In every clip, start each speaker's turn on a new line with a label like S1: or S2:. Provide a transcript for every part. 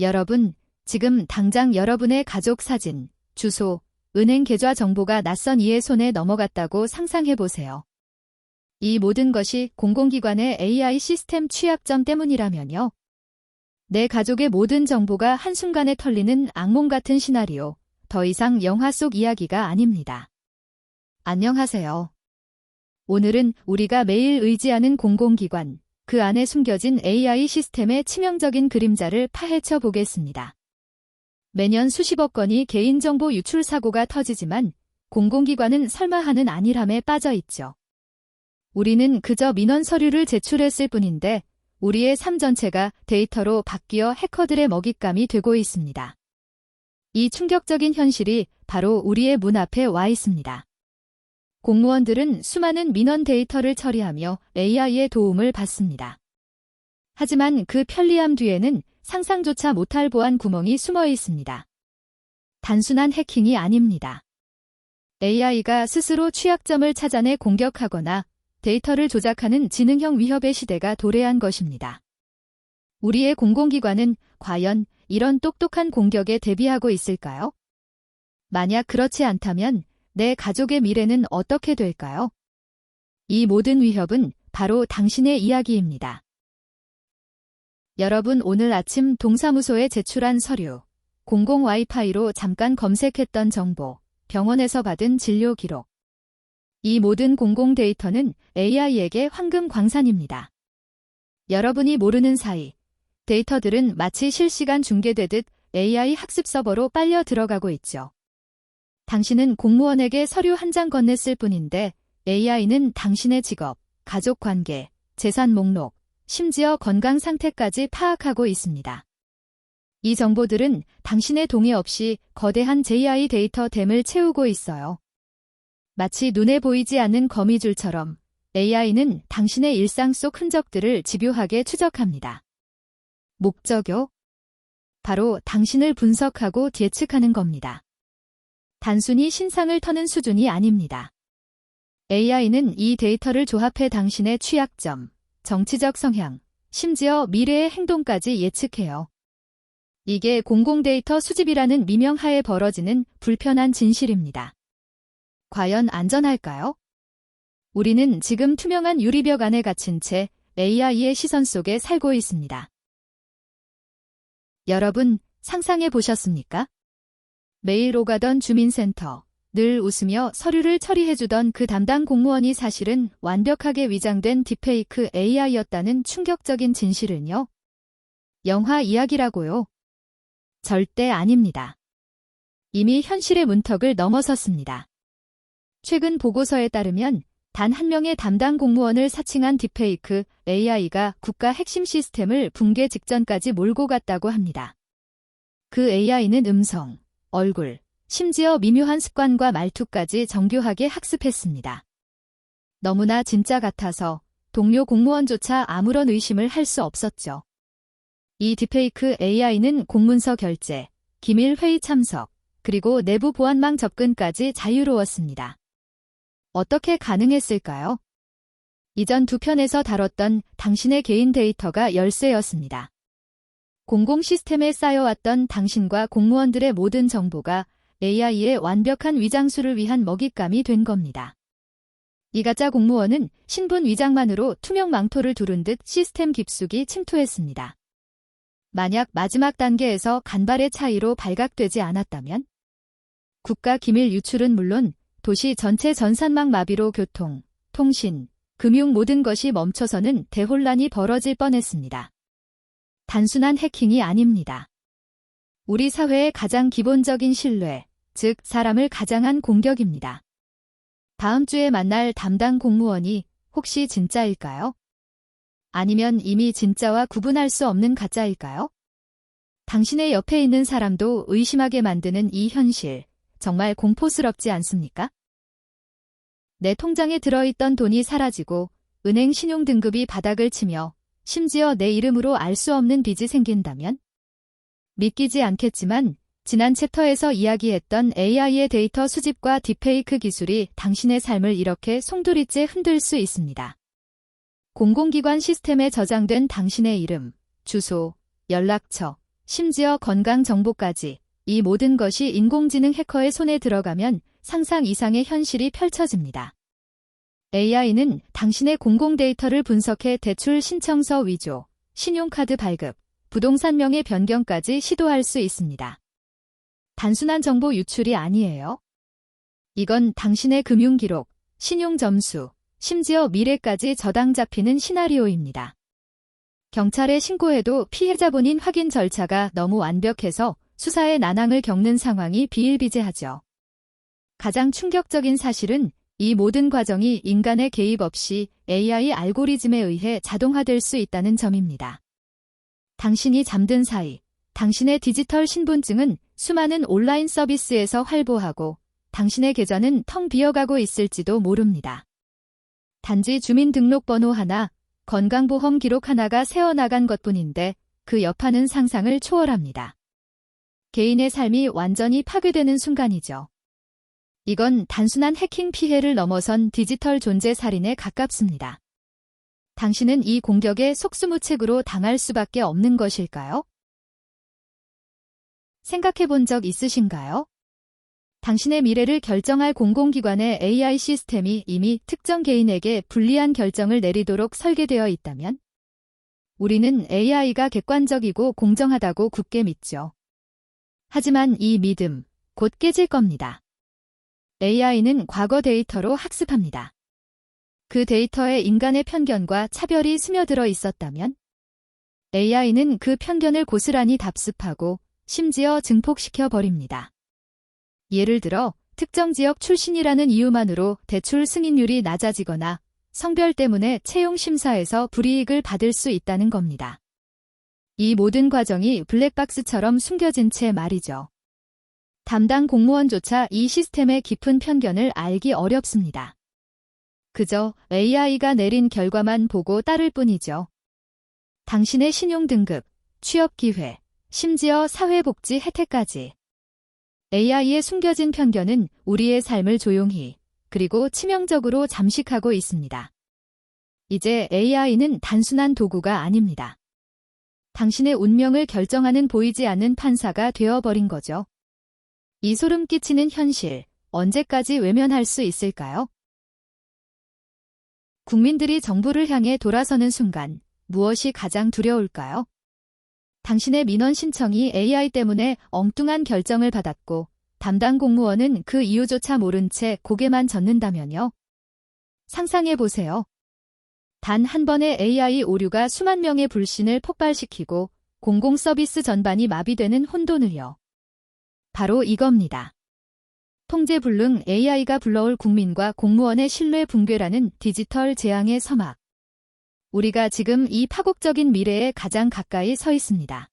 S1: 여러분, 지금 당장 여러분의 가족 사진, 주소, 은행 계좌 정보가 낯선 이의 손에 넘어갔다고 상상해보세요. 이 모든 것이 공공기관의 AI 시스템 취약점 때문이라면요. 내 가족의 모든 정보가 한순간에 털리는 악몽 같은 시나리오, 더 이상 영화 속 이야기가 아닙니다. 안녕하세요. 오늘은 우리가 매일 의지하는 공공기관, 그 안에 숨겨진 AI 시스템의 치명적인 그림자를 파헤쳐 보겠습니다. 매년 수십억 건이 개인정보 유출 사고가 터지지만 공공기관은 설마 하는 안일함에 빠져 있죠. 우리는 그저 민원 서류를 제출했을 뿐인데 우리의 삶 전체가 데이터로 바뀌어 해커들의 먹잇감이 되고 있습니다. 이 충격적인 현실이 바로 우리의 문 앞에 와 있습니다. 공무원들은 수많은 민원 데이터를 처리하며 AI의 도움을 받습니다. 하지만 그 편리함 뒤에는 상상조차 못할 보안 구멍이 숨어 있습니다. 단순한 해킹이 아닙니다. AI가 스스로 취약점을 찾아내 공격하거나 데이터를 조작하는 지능형 위협의 시대가 도래한 것입니다. 우리의 공공기관은 과연 이런 똑똑한 공격에 대비하고 있을까요? 만약 그렇지 않다면 내 가족의 미래는 어떻게 될까요? 이 모든 위협은 바로 당신의 이야기입니다. 여러분, 오늘 아침 동사무소에 제출한 서류, 공공 와이파이로 잠깐 검색했던 정보, 병원에서 받은 진료 기록. 이 모든 공공 데이터는 AI에게 황금 광산입니다. 여러분이 모르는 사이, 데이터들은 마치 실시간 중계되듯 AI 학습 서버로 빨려 들어가고 있죠. 당신은 공무원에게 서류 한 장 건넸을 뿐인데 AI는 당신의 직업, 가족 관계, 재산 목록, 심지어 건강 상태까지 파악하고 있습니다. 이 정보들은 당신의 동의 없이 거대한 AI 데이터 댐을 채우고 있어요. 마치 눈에 보이지 않는 거미줄처럼 AI는 당신의 일상 속 흔적들을 집요하게 추적합니다. 목적요? 바로 당신을 분석하고 예측하는 겁니다. 단순히 신상을 터는 수준이 아닙니다. AI는 이 데이터를 조합해 당신의 취약점, 정치적 성향, 심지어 미래의 행동까지 예측해요. 이게 공공데이터 수집이라는 미명하에 벌어지는 불편한 진실입니다. 과연 안전할까요? 우리는 지금 투명한 유리벽 안에 갇힌 채 AI의 시선 속에 살고 있습니다. 여러분, 상상해 보셨습니까? 매일 오가던 주민센터, 늘 웃으며 서류를 처리해주던 그 담당 공무원이 사실은 완벽하게 위장된 딥페이크 AI였다는 충격적인 진실은요? 영화 이야기라고요? 절대 아닙니다. 이미 현실의 문턱을 넘어섰습니다. 최근 보고서에 따르면 단 한 명의 담당 공무원을 사칭한 딥페이크 AI가 국가 핵심 시스템을 붕괴 직전까지 몰고 갔다고 합니다. 그 AI는 음성, 얼굴, 심지어 미묘한 습관과 말투까지 정교하게 학습했습니다. 너무나 진짜 같아서 동료 공무원조차 아무런 의심을 할 수 없었죠. 이 딥페이크 AI는 공문서 결제, 기밀 회의 참석, 그리고 내부 보안망 접근까지 자유로웠습니다. 어떻게 가능했을까요? 이전 두 편에서 다뤘던 당신의 개인 데이터가 열쇠였습니다. 공공 시스템에 쌓여왔던 당신과 공무원들의 모든 정보가 AI의 완벽한 위장술을 위한 먹잇감이 된 겁니다. 이 가짜 공무원은 신분 위장만으로 투명 망토를 두른 듯 시스템 깊숙이 침투했습니다. 만약 마지막 단계에서 간발의 차이로 발각되지 않았다면? 국가 기밀 유출은 물론 도시 전체 전산망 마비로 교통, 통신, 금융 모든 것이 멈춰서는 대혼란이 벌어질 뻔했습니다. 단순한 해킹이 아닙니다. 우리 사회의 가장 기본적인 신뢰, 즉 사람을 가장한 공격입니다. 다음 주에 만날 담당 공무원이 혹시 진짜일까요? 아니면 이미 진짜와 구분할 수 없는 가짜일까요? 당신의 옆에 있는 사람도 의심하게 만드는 이 현실, 정말 공포스럽지 않습니까? 내 통장에 들어있던 돈이 사라지고 은행 신용등급이 바닥을 치며 심지어 내 이름으로 알 수 없는 빚이 생긴다면? 믿기지 않겠지만 지난 챕터에서 이야기했던 AI의 데이터 수집과 딥페이크 기술이 당신의 삶을 이렇게 송두리째 흔들 수 있습니다. 공공기관 시스템에 저장된 당신의 이름, 주소, 연락처, 심지어 건강 정보까지 이 모든 것이 인공지능 해커의 손에 들어가면 상상 이상의 현실이 펼쳐집니다. AI는 당신의 공공 데이터를 분석해 대출 신청서 위조, 신용카드 발급, 부동산 명의 변경까지 시도할 수 있습니다. 단순한 정보 유출이 아니에요. 이건 당신의 금융기록, 신용점수, 심지어 미래까지 저당 잡히는 시나리오입니다. 경찰에 신고해도 피해자 본인 확인 절차가 너무 완벽해서 수사에 난항을 겪는 상황이 비일비재하죠. 가장 충격적인 사실은 이 모든 과정이 인간의 개입 없이 AI 알고리즘에 의해 자동화될 수 있다는 점입니다. 당신이 잠든 사이, 당신의 디지털 신분증은 수많은 온라인 서비스에서 활보하고 당신의 계좌는 텅 비어가고 있을지도 모릅니다. 단지 주민등록번호 하나, 건강보험 기록 하나가 새어나간 것뿐인데 그 여파는 상상을 초월합니다. 개인의 삶이 완전히 파괴되는 순간이죠. 이건 단순한 해킹 피해를 넘어선 디지털 존재 살인에 가깝습니다. 당신은 이 공격에 속수무책으로 당할 수밖에 없는 것일까요? 생각해 본 적 있으신가요? 당신의 미래를 결정할 공공기관의 AI 시스템이 이미 특정 개인에게 불리한 결정을 내리도록 설계되어 있다면? 우리는 AI가 객관적이고 공정하다고 굳게 믿죠. 하지만 이 믿음, 곧 깨질 겁니다. AI는 과거 데이터로 학습합니다. 그 데이터에 인간의 편견과 차별이 스며들어 있었다면? AI는 그 편견을 고스란히 답습하고 심지어 증폭시켜 버립니다. 예를 들어 특정 지역 출신이라는 이유만으로 대출 승인율이 낮아지거나 성별 때문에 채용 심사에서 불이익을 받을 수 있다는 겁니다. 이 모든 과정이 블랙박스처럼 숨겨진 채 말이죠. 담당 공무원조차 이 시스템의 깊은 편견을 알기 어렵습니다. 그저 AI가 내린 결과만 보고 따를 뿐이죠. 당신의 신용등급, 취업기회, 심지어 사회복지 혜택까지. AI의 숨겨진 편견은 우리의 삶을 조용히, 그리고 치명적으로 잠식하고 있습니다. 이제 AI는 단순한 도구가 아닙니다. 당신의 운명을 결정하는 보이지 않는 판사가 되어버린 거죠. 이 소름 끼치는 현실, 언제까지 외면할 수 있을까요? 국민들이 정부를 향해 돌아서는 순간, 무엇이 가장 두려울까요? 당신의 민원 신청이 AI 때문에 엉뚱한 결정을 받았고 담당 공무원은 그 이유조차 모른 채 고개만 젓는다면요. 상상해보세요. 단 한 번의 AI 오류가 수만 명의 불신을 폭발시키고 공공서비스 전반이 마비되는 혼돈을요. 바로 이겁니다. 통제불능 AI가 불러올 국민과 공무원의 신뢰 붕괴라는 디지털 재앙의 서막. 우리가 지금 이 파국적인 미래에 가장 가까이 서 있습니다.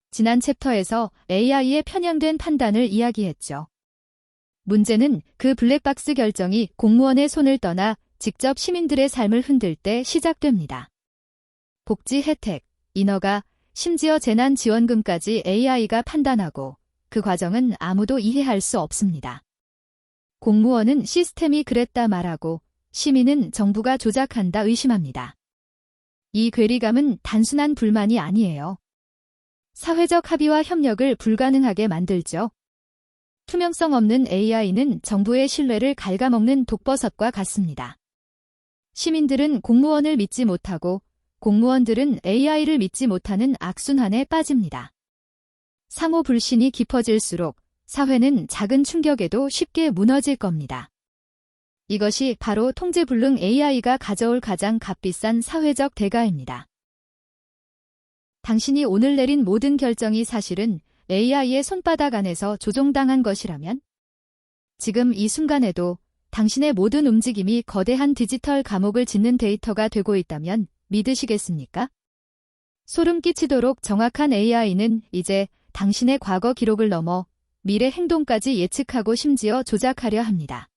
S1: 지난 챕터에서 AI의 편향된 판단을 이야기했죠. 문제는 그 블랙박스 결정이 공무원의 손을 떠나 직접 시민들의 삶을 흔들 때 시작됩니다. 복지 혜택, 인허가, 심지어 재난지원금까지 AI가 판단하고 그 과정은 아무도 이해할 수 없습니다. 공무원은 시스템이 그랬다 말하고 시민은 정부가 조작한다 의심합니다. 이 괴리감은 단순한 불만이 아니에요. 사회적 합의와 협력을 불가능하게 만들죠. 투명성 없는 AI는 정부의 신뢰를 갉아먹는 독버섯과 같습니다. 시민들은 공무원을 믿지 못하고 공무원들은 AI를 믿지 못하는 악순환에 빠집니다. 상호 불신이 깊어질수록 사회는 작은 충격에도 쉽게 무너질 겁니다. 이것이 바로 통제불능 AI가 가져올 가장 값비싼 사회적 대가입니다. 당신이 오늘 내린 모든 결정이 사실은 AI의 손바닥 안에서 조종당한 것이라면? 지금 이 순간에도 당신의 모든 움직임이 거대한 디지털 감옥을 짓는 데이터가 되고 있다면 믿으시겠습니까? 소름 끼치도록 정확한 AI는 이제 당신의 과거 기록을 넘어 미래 행동까지 예측하고 심지어 조작하려 합니다.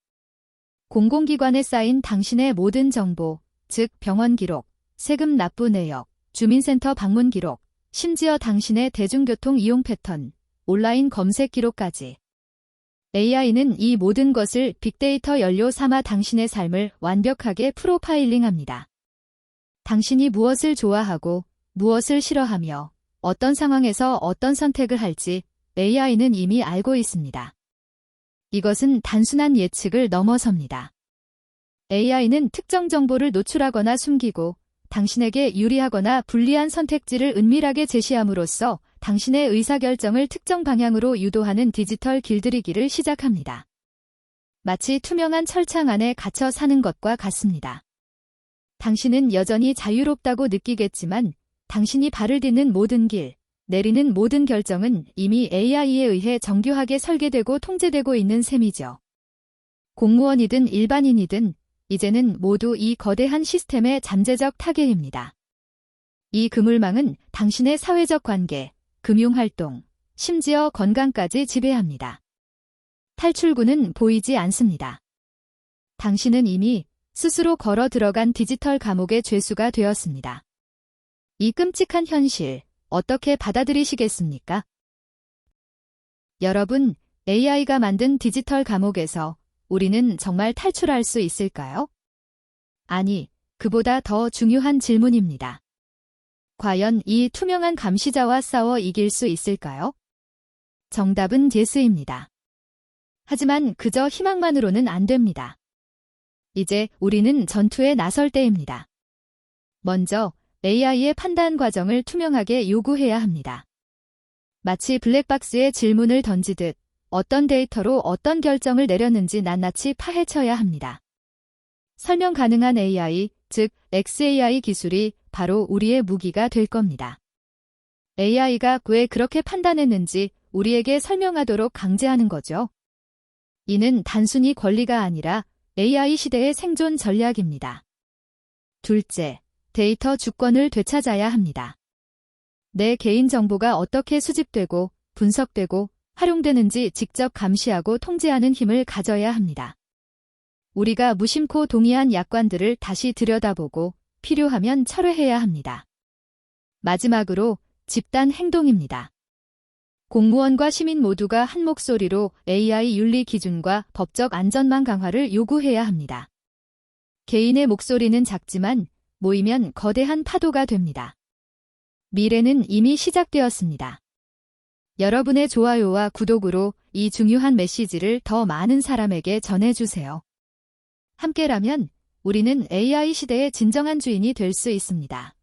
S1: 공공기관에 쌓인 당신의 모든 정보, 즉 병원 기록, 세금 납부 내역, 주민센터 방문 기록, 심지어 당신의 대중교통 이용 패턴, 온라인 검색 기록까지. AI는 이 모든 것을 빅데이터 연료 삼아 당신의 삶을 완벽하게 프로파일링합니다. 당신이 무엇을 좋아하고 무엇을 싫어하며 어떤 상황에서 어떤 선택을 할지 AI는 이미 알고 있습니다. 이것은 단순한 예측을 넘어섭니다. AI는 특정 정보를 노출하거나 숨기고 당신에게 유리하거나 불리한 선택지를 은밀하게 제시함으로써 당신의 의사결정을 특정 방향으로 유도하는 디지털 길들이기를 시작합니다. 마치 투명한 철창 안에 갇혀 사는 것과 같습니다. 당신은 여전히 자유롭다고 느끼겠지만 당신이 발을 딛는 모든 길, 내리는 모든 결정은 이미 AI에 의해 정교하게 설계되고 통제되고 있는 셈이죠. 공무원이든 일반인이든 이제는 모두 이 거대한 시스템의 잠재적 타겟입니다. 이 그물망은 당신의 사회적 관계, 금융활동, 심지어 건강까지 지배합니다. 탈출구는 보이지 않습니다. 당신은 이미 스스로 걸어 들어간 디지털 감옥의 죄수가 되었습니다. 이 끔찍한 현실, 어떻게 받아들이시겠습니까? 여러분, AI가 만든 디지털 감옥에서 우리는 정말 탈출할 수 있을까요? 아니, 그보다 더 중요한 질문입니다. 과연 이 투명한 감시자와 싸워 이길 수 있을까요? 정답은 예스입니다. 하지만 그저 희망만으로는 안 됩니다. 이제 우리는 전투에 나설 때입니다. 먼저 AI의 판단 과정을 투명하게 요구해야 합니다. 마치 블랙박스에 질문을 던지듯 어떤 데이터로 어떤 결정을 내렸는지 낱낱이 파헤쳐야 합니다. 설명 가능한 AI, 즉 XAI 기술이 바로 우리의 무기가 될 겁니다. AI가 왜 그렇게 판단했는지 우리에게 설명하도록 강제하는 거죠. 이는 단순히 권리가 아니라 AI 시대의 생존 전략입니다. 둘째, 데이터 주권을 되찾아야 합니다. 내 개인정보가 어떻게 수집되고 분석되고 활용되는지 직접 감시하고 통제하는 힘을 가져야 합니다. 우리가 무심코 동의한 약관들을 다시 들여다보고 필요하면 철회해야 합니다. 마지막으로 집단 행동입니다. 공무원과 시민 모두가 한 목소리로 AI 윤리 기준과 법적 안전망 강화를 요구해야 합니다. 개인의 목소리는 작지만 모이면 거대한 파도가 됩니다. 미래는 이미 시작되었습니다. 여러분의 좋아요와 구독으로 이 중요한 메시지를 더 많은 사람에게 전해주세요. 함께라면 우리는 AI 시대의 진정한 주인이 될 수 있습니다.